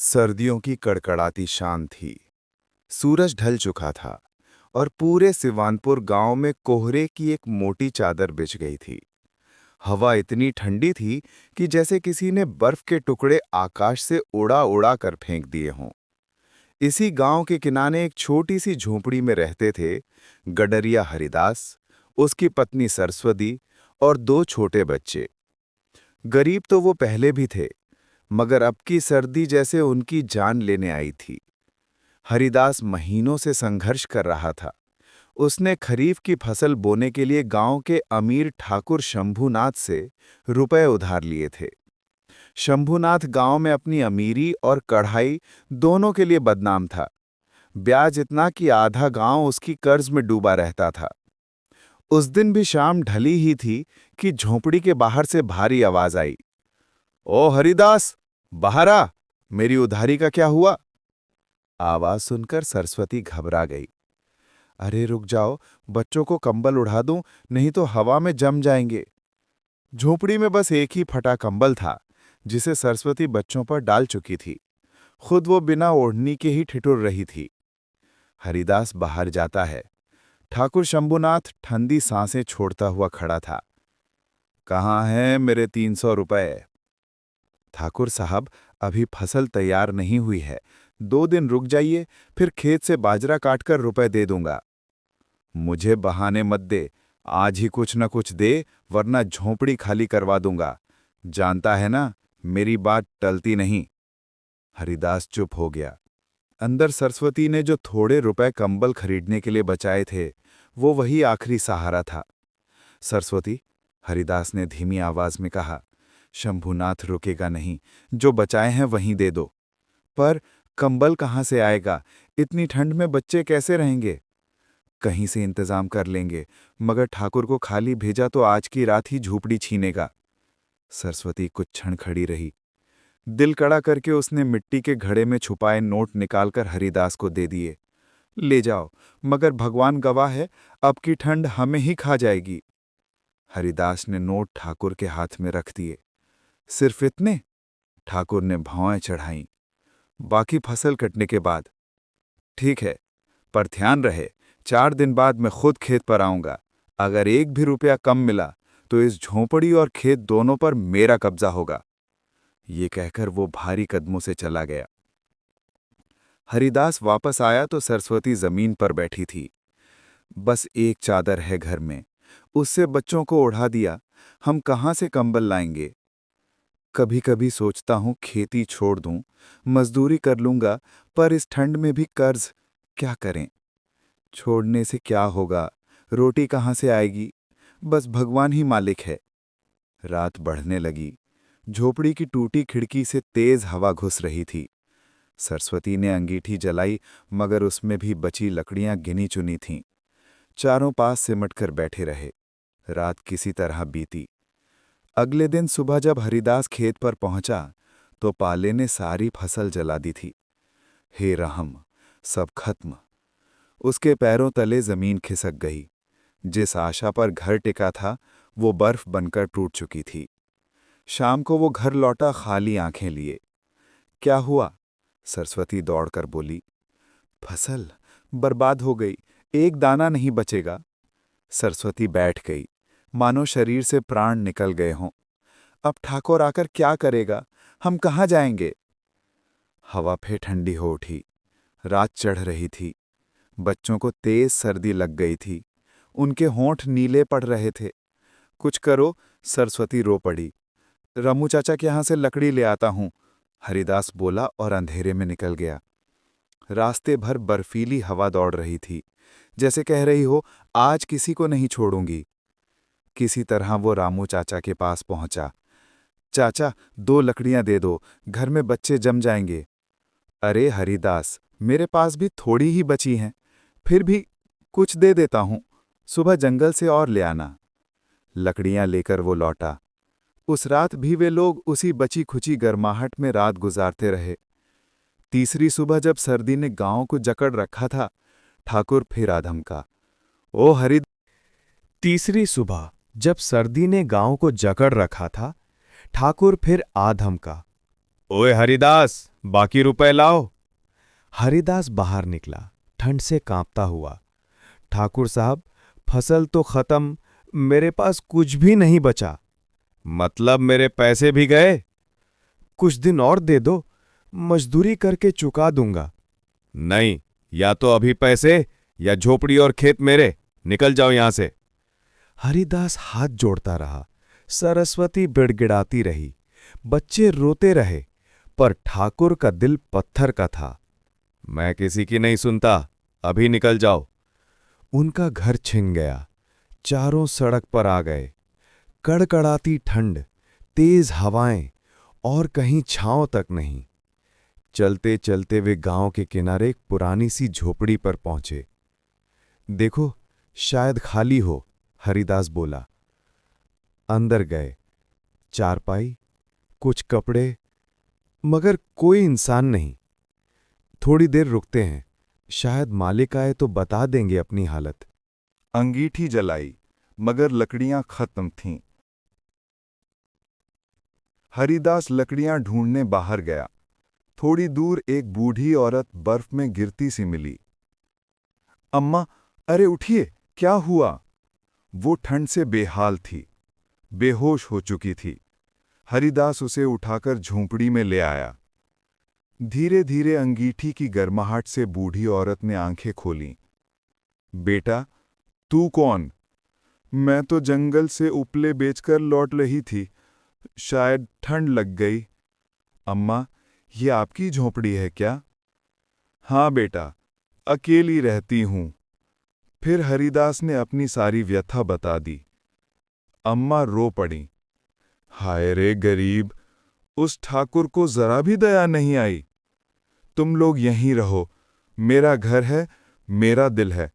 सर्दियों की कड़कड़ाती शाम थी। सूरज ढल चुका था और पूरे सिवानपुर गांव में कोहरे की एक मोटी चादर बिछ गई थी। हवा इतनी ठंडी थी कि जैसे किसी ने बर्फ के टुकड़े आकाश से उड़ा उड़ा कर फेंक दिए हों। इसी गांव के किनारे एक छोटी सी झोंपड़ी में रहते थे गडरिया हरिदास, उसकी पत्नी सरस्वती और दो छोटे बच्चे। गरीब तो वो पहले भी थे, मगर अब की सर्दी जैसे उनकी जान लेने आई थी। हरिदास महीनों से संघर्ष कर रहा था। उसने खरीफ की फसल बोने के लिए गांव के अमीर ठाकुर शंभूनाथ से रुपए उधार लिए थे। शंभूनाथ गांव में अपनी अमीरी और कढ़ाई दोनों के लिए बदनाम था। ब्याज इतना कि आधा गांव उसकी कर्ज में डूबा रहता था। उस दिन भी शाम ढली ही थी कि झोंपड़ी के बाहर से भारी आवाज आई। ओ हरिदास, बाहर आ, मेरी उधारी का क्या हुआ? आवाज सुनकर सरस्वती घबरा गई। अरे रुक जाओ, बच्चों को कंबल उड़ा दूं, नहीं तो हवा में जम जाएंगे। झोपड़ी में बस एक ही फटा कंबल था, जिसे सरस्वती बच्चों पर डाल चुकी थी। खुद वो बिना ओढ़नी के ही ठिठुर रही थी। हरिदास बाहर जाता है। ठाकुर शंभूनाथ ठंडी सांसें छोड़ता हुआ खड़ा था। कहाँ हैं मेरे 300 रुपए? ठाकुर साहब, अभी फसल तैयार नहीं हुई है, 2 दिन रुक जाइए, फिर खेत से बाजरा काटकर रुपए दे दूंगा। मुझे बहाने मत दे, आज ही कुछ न कुछ दे, वरना झोंपड़ी खाली करवा दूंगा। जानता है ना, मेरी बात टलती नहीं। हरिदास चुप हो गया। अंदर सरस्वती ने जो थोड़े रुपए कंबल खरीदने के लिए बचाए थे, वो वही आखिरी सहारा था। सरस्वती, हरिदास ने धीमी आवाज में कहा, शंभूनाथ रुकेगा नहीं, जो बचाए हैं वहीं दे दो। पर कंबल कहाँ से आएगा? इतनी ठंड में बच्चे कैसे रहेंगे? कहीं से इंतजाम कर लेंगे, मगर ठाकुर को खाली भेजा तो आज की रात ही झूपड़ी छीनेगा। सरस्वती कुछ क्षण खड़ी रही। दिल कड़ा करके उसने मिट्टी के घड़े में छुपाए नोट निकालकर हरिदास को दे दिए। ले जाओ, मगर भगवान गवाह है, अब की ठंड हमें ही खा जाएगी। हरिदास ने नोट ठाकुर के हाथ में रख दिए। सिर्फ इतने? ठाकुर ने भौएं चढ़ाईं। बाकी फसल कटने के बाद। ठीक है, पर ध्यान रहे, 4 दिन बाद मैं खुद खेत पर आऊंगा। अगर एक भी रुपया कम मिला तो इस झोंपड़ी और खेत दोनों पर मेरा कब्जा होगा। ये कहकर वो भारी कदमों से चला गया। हरिदास वापस आया तो सरस्वती जमीन पर बैठी थी। बस एक चादर है घर में, उससे बच्चों को ओढ़ा दिया, हम कहाँ से कंबल लाएंगे? कभी कभी सोचता हूं खेती छोड़ दूं, मजदूरी कर लूंगा, पर इस ठंड में भी कर्ज क्या करें? छोड़ने से क्या होगा? रोटी कहाँ से आएगी? बस भगवान ही मालिक है। रात बढ़ने लगी। झोपड़ी की टूटी खिड़की से तेज हवा घुस रही थी। सरस्वती ने अंगीठी जलाई, मगर उसमें भी बची लकड़ियां गिनी चुनी थीं। चारों पास सिमटकर बैठे रहे। रात किसी तरह बीती। अगले दिन सुबह जब हरिदास खेत पर पहुंचा तो पाले ने सारी फसल जला दी थी। हे रहम, सब खत्म। उसके पैरों तले जमीन खिसक गई। जिस आशा पर घर टिका था, वो बर्फ बनकर टूट चुकी थी। शाम को वो घर लौटा खाली आंखें लिए। क्या हुआ? सरस्वती दौड़कर बोली। फसल बर्बाद हो गई, एक दाना नहीं बचेगा। सरस्वती बैठ गई, मानो शरीर से प्राण निकल गए हों। अब ठाकुर आकर क्या करेगा? हम कहाँ जाएंगे? हवा फिर ठंडी हो उठी। रात चढ़ रही थी। बच्चों को तेज सर्दी लग गई थी। उनके होंठ नीले पड़ रहे थे। कुछ करो, सरस्वती रो पड़ी। रमू चाचा के यहाँ से लकड़ी ले आता हूं, हरिदास बोला और अंधेरे में निकल गया। रास्ते भर बर्फीली हवा दौड़ रही थी, जैसे कह रही हो, आज किसी को नहीं छोड़ूंगी। किसी तरह वो रामू चाचा के पास पहुंचा। चाचा, 2 लकड़ियां दे दो, घर में बच्चे जम जाएंगे। अरे हरिदास, मेरे पास भी थोड़ी ही बची हैं, फिर भी कुछ दे देता हूं, सुबह जंगल से और ले आना। लकड़ियां लेकर वो लौटा। उस रात भी वे लोग उसी बची खुची गर्माहट में रात गुजारते रहे। तीसरी सुबह जब सर्दी ने गांव को जकड़ रखा था, ठाकुर फिर आधमका। ओ हरि तीसरी सुबह जब सर्दी ने गांव को जकड़ रखा था, ठाकुर फिर आधमका। ओए हरिदास, बाकी रुपए लाओ। हरिदास बाहर निकला, ठंड से कांपता हुआ। ठाकुर साहब, फसल तो खत्म, मेरे पास कुछ भी नहीं बचा। मतलब मेरे पैसे भी गए? कुछ दिन और दे दो, मजदूरी करके चुका दूंगा। नहीं, या तो अभी पैसे या झोपड़ी और खेत मेरे, निकल जाओ यहां से। हरिदास हाथ जोड़ता रहा, सरस्वती गिड़गिड़ाती रही, बच्चे रोते रहे, पर ठाकुर का दिल पत्थर का था। मैं किसी की नहीं सुनता, अभी निकल जाओ। उनका घर छिन गया, चारों सड़क पर आ गए। कड़कड़ाती ठंड, तेज हवाएं और कहीं छांव तक नहीं। चलते चलते वे गांव के किनारे एक पुरानी सी झोपड़ी पर पहुंचे। देखो, शायद खाली हो, हरिदास बोला। अंदर गए। चारपाई, कुछ कपड़े, मगर कोई इंसान नहीं। थोड़ी देर रुकते हैं, शायद मालिक आए तो बता देंगे अपनी हालत। अंगीठी जलाई, मगर लकड़ियां खत्म थीं। हरिदास लकड़ियां ढूंढने बाहर गया। थोड़ी दूर एक बूढ़ी औरत बर्फ में गिरती सी मिली। अम्मा, अरे उठिए, क्या हुआ? वो ठंड से बेहाल थी, बेहोश हो चुकी थी। हरिदास उसे उठाकर झोंपड़ी में ले आया। धीरे धीरे अंगीठी की गर्माहट से बूढ़ी औरत ने आंखें खोलीं। बेटा, तू कौन? मैं तो जंगल से उपले बेचकर लौट रही थी, शायद ठंड लग गई। अम्मा, ये आपकी झोंपड़ी है क्या? हाँ बेटा, अकेली रहती हूँ। फिर हरिदास ने अपनी सारी व्यथा बता दी। अम्मा रो पड़ी। हाय रे गरीब, उस ठाकुर को जरा भी दया नहीं आई। तुम लोग यहीं रहो, मेरा घर है, मेरा दिल है।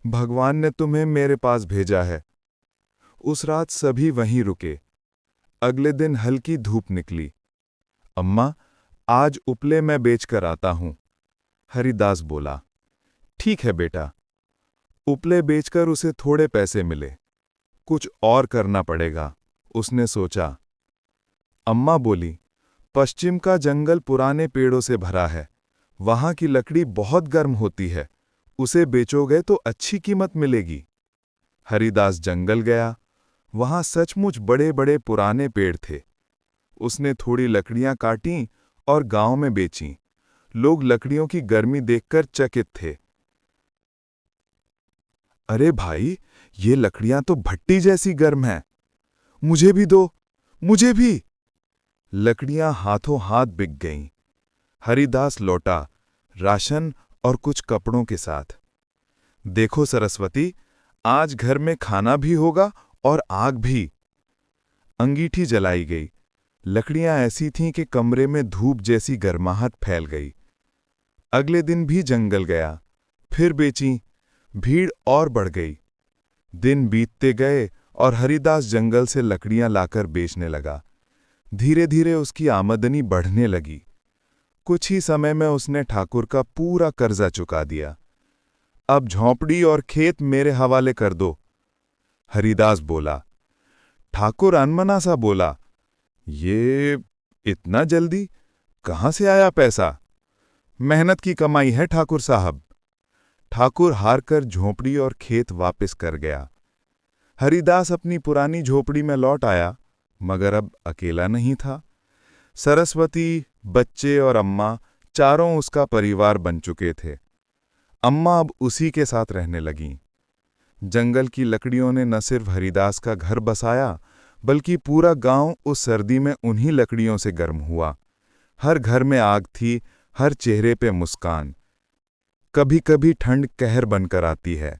भगवान ने तुम्हें मेरे पास भेजा है। उस रात सभी वहीं रुके। अगले दिन हल्की धूप निकली। अम्मा, आज उपले मैं बेचकर आता हूं। हरिदास बोला। ठीक है बेटा। उपले बेचकर उसे थोड़े पैसे मिले। कुछ और करना पड़ेगा, उसने सोचा। अम्मा बोली, पश्चिम का जंगल पुराने पेड़ों से भरा है। वहां की लकड़ी बहुत गर्म होती है। उसे बेचोगे तो अच्छी कीमत मिलेगी। हरिदास जंगल गया। वहां सचमुच बड़े बड़े पुराने पेड़ थे। उसने थोड़ी लकड़ियां काटीं और गांव में बेचीं। लोग लकड़ियों की गर्मी देखकर चकित थे। अरे भाई, ये लकड़ियां तो भट्टी जैसी गर्म हैं। मुझे भी दो, मुझे भी। लकड़ियां हाथों हाथ बिक गईं। हरिदास लौटा, राशन और कुछ कपड़ों के साथ। देखो सरस्वती, आज घर में खाना भी होगा और आग भी। अंगीठी जलाई गई। लकड़ियां ऐसी थीं कि कमरे में धूप जैसी गर्माहट फैल गई। अगले दिन भी जंगल गया, फिर बेचीं। भीड़ और बढ़ गई। दिन बीतते गए और हरिदास जंगल से लकड़ियां लाकर बेचने लगा। धीरे धीरे उसकी आमदनी बढ़ने लगी। कुछ ही समय में उसने ठाकुर का पूरा कर्जा चुका दिया। अब झोंपड़ी और खेत मेरे हवाले कर दो। हरिदास बोला। ठाकुर अनमना सा बोला, ये इतना जल्दी? कहां से आया पैसा? मेहनत की कमाई है ठाकुर साहब। ठाकुर हारकर झोंपड़ी और खेत वापस कर गया। हरिदास अपनी पुरानी झोपड़ी में लौट आया, मगर अब अकेला नहीं था। सरस्वती, बच्चे और अम्मा, चारों उसका परिवार बन चुके थे। अम्मा अब उसी के साथ रहने लगीं। जंगल की लकड़ियों ने न सिर्फ हरिदास का घर बसाया, बल्कि पूरा गांव उस सर्दी में उन्हीं लकड़ियों से गर्म हुआ। हर घर में आग थी, हर चेहरे पे मुस्कान। कभी कभी ठंड कहर बनकर आती है,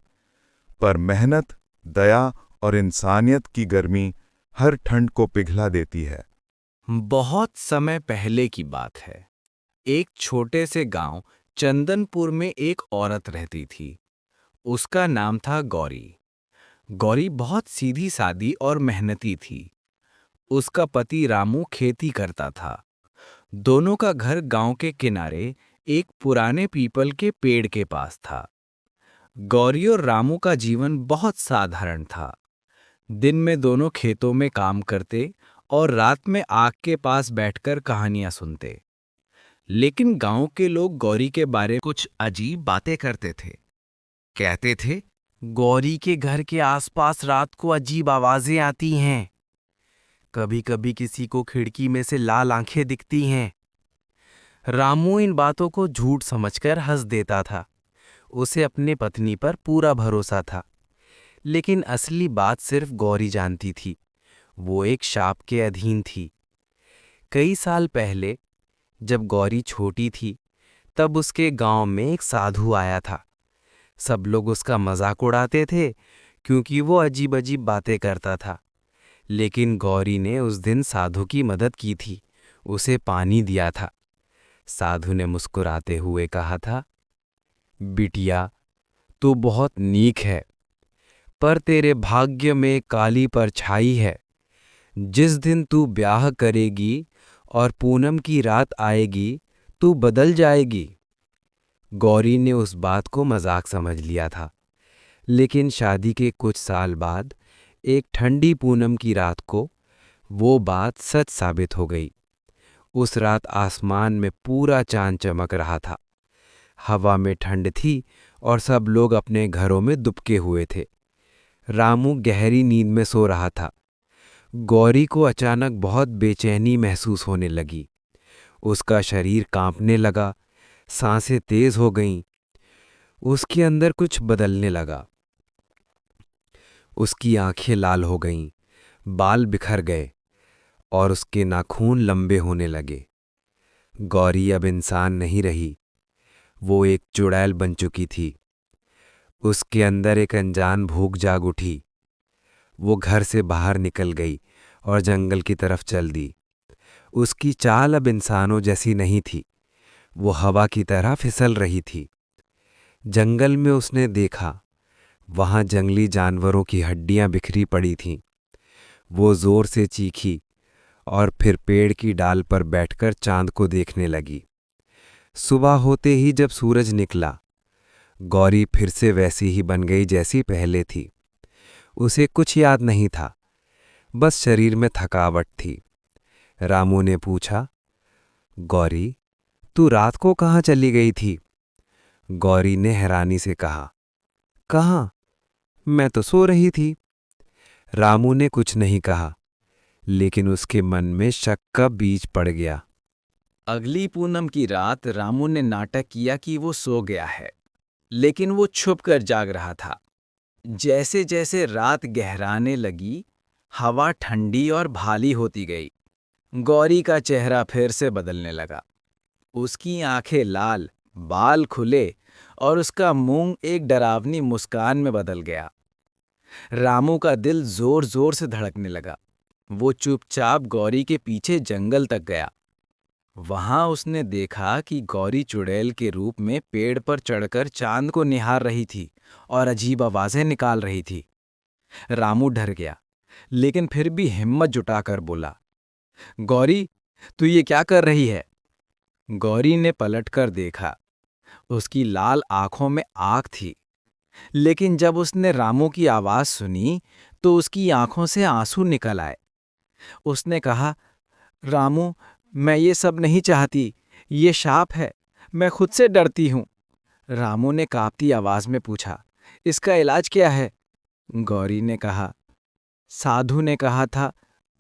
पर मेहनत, दया और इंसानियत की गर्मी हर ठंड को पिघला देती है। बहुत समय पहले की बात है। एक छोटे से गांव चंदनपुर में एक औरत रहती थी। उसका नाम था गौरी। गौरी बहुत सीधी सादी और मेहनती थी। उसका पति रामू खेती करता था। दोनों का घर गांव के किनारे एक पुराने पीपल के पेड़ के पास था। गौरी और रामू का जीवन बहुत साधारण था। दिन में दोनों खेतों में काम करते और रात में आग के पास बैठकर कहानियां सुनते। लेकिन गांव के लोग गौरी के बारे में कुछ अजीब बातें करते थे। कहते थे, गौरी के घर के आसपास रात को अजीब आवाजें आती हैं। कभी कभी किसी को खिड़की में से लाल आंखें दिखती हैं। रामू इन बातों को झूठ समझकर हंस देता था। उसे अपने पत्नी पर पूरा भरोसा था। लेकिन असली बात सिर्फ गौरी जानती थी। वो एक शाप के अधीन थी। कई साल पहले जब गौरी छोटी थी, तब उसके गांव में एक साधु आया था। सब लोग उसका मजाक उड़ाते थे क्योंकि वो अजीब अजीब बातें करता था। लेकिन गौरी ने उस दिन साधु की मदद की थी, उसे पानी दिया था। साधु ने मुस्कुराते हुए कहा था, बिटिया, तू बहुत नीक है, पर तेरे भाग्य में काली परछाई है। जिस दिन तू ब्याह करेगी और पूनम की रात आएगी, तू बदल जाएगी। गौरी ने उस बात को मजाक समझ लिया था। लेकिन शादी के कुछ साल बाद एक ठंडी पूनम की रात को वो बात सच साबित हो गई। उस रात आसमान में पूरा चांद चमक रहा था। हवा में ठंड थी और सब लोग अपने घरों में दुबके हुए थे। रामू गहरी नींद में सो रहा था। गौरी को अचानक बहुत बेचैनी महसूस होने लगी। उसका शरीर कांपने लगा, सांसें तेज हो गईं। उसके अंदर कुछ बदलने लगा। उसकी आंखें लाल हो गईं, बाल बिखर गए और उसके नाखून लंबे होने लगे। गौरी अब इंसान नहीं रही, वो एक चुड़ैल बन चुकी थी। उसके अंदर एक अनजान भूख जाग उठी। वो घर से बाहर निकल गई और जंगल की तरफ चल दी। उसकी चाल अब इंसानों जैसी नहीं थी, वो हवा की तरह फिसल रही थी। जंगल में उसने देखा, वहां जंगली जानवरों की हड्डियां बिखरी पड़ी थीं। वो जोर से चीखी और फिर पेड़ की डाल पर बैठकर चांद को देखने लगी। सुबह होते ही जब सूरज निकला, गौरी फिर से वैसी ही बन गई जैसी पहले थी। उसे कुछ याद नहीं था, बस शरीर में थकावट थी। रामू ने पूछा, गौरी, तू रात को कहाँ चली गई थी? गौरी ने हैरानी से कहा, कहाँ? मैं तो सो रही थी। रामू ने कुछ नहीं कहा, लेकिन उसके मन में शक का बीज पड़ गया। अगली पूनम की रात रामू ने नाटक किया कि वो सो गया है, लेकिन वो छुपकर जाग रहा था। जैसे जैसे रात गहराने लगी, हवा ठंडी और भाली होती गई। गौरी का चेहरा फिर से बदलने लगा। उसकी आंखें लाल, बाल खुले और उसका मुंह एक डरावनी मुस्कान में बदल गया। रामू का दिल जोर जोर से धड़कने लगा। वो चुपचाप गौरी के पीछे जंगल तक गया। वहां उसने देखा कि गौरी चुड़ैल के रूप में पेड़ पर चढ़कर चांद को निहार रही थी और अजीब आवाजें निकाल रही थी। रामू डर गया, लेकिन फिर भी हिम्मत जुटाकर बोला, गौरी, तू ये क्या कर रही है? गौरी ने पलटकर देखा। उसकी लाल आंखों में आग थी। लेकिन जब उसने रामू की आवाज सुनी तो उसकी आंखों से आंसू निकल आए। उसने कहा, रामू, मैं ये सब नहीं चाहती, ये शाप है, मैं खुद से डरती हूं। रामू ने कांपती आवाज में पूछा, इसका इलाज क्या है? गौरी ने कहा, साधु ने कहा था,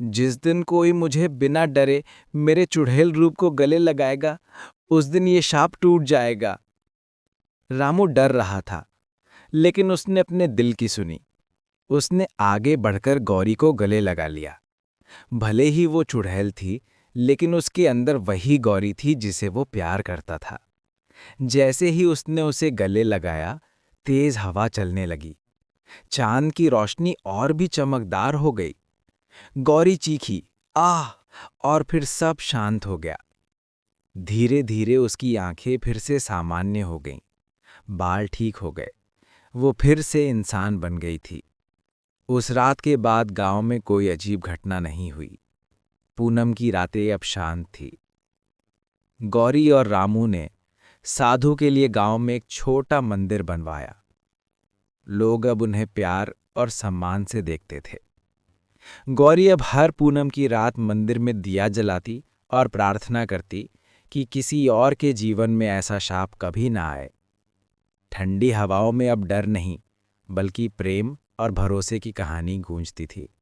जिस दिन कोई मुझे बिना डरे मेरे चुड़ैल रूप को गले लगाएगा, उस दिन ये शाप टूट जाएगा। रामू डर रहा था, लेकिन उसने अपने दिल की सुनी। उसने आगे बढ़कर गौरी को गले लगा लिया। भले ही वो चुड़ैल थी, लेकिन उसके अंदर वही गौरी थी जिसे वो प्यार करता था। जैसे ही उसने उसे गले लगाया, तेज हवा चलने लगी। चांद की रोशनी और भी चमकदार हो गई। गौरी चीखी, आह! और फिर सब शांत हो गया। धीरे धीरे उसकी आंखें फिर से सामान्य हो गईं। बाल ठीक हो गए। वो फिर से इंसान बन गई थी। उस रात के बाद गांव में कोई अजीब घटना नहीं हुई। पूनम की रातें अब शांत थी। गौरी और रामू ने साधु के लिए गांव में एक छोटा मंदिर बनवाया। लोग अब उन्हें प्यार और सम्मान से देखते थे। गौरी अब हर पूनम की रात मंदिर में दिया जलाती और प्रार्थना करती कि किसी और के जीवन में ऐसा शाप कभी ना आए। ठंडी हवाओं में अब डर नहीं, बल्कि प्रेम और भरोसे की कहानी गूंजती थी।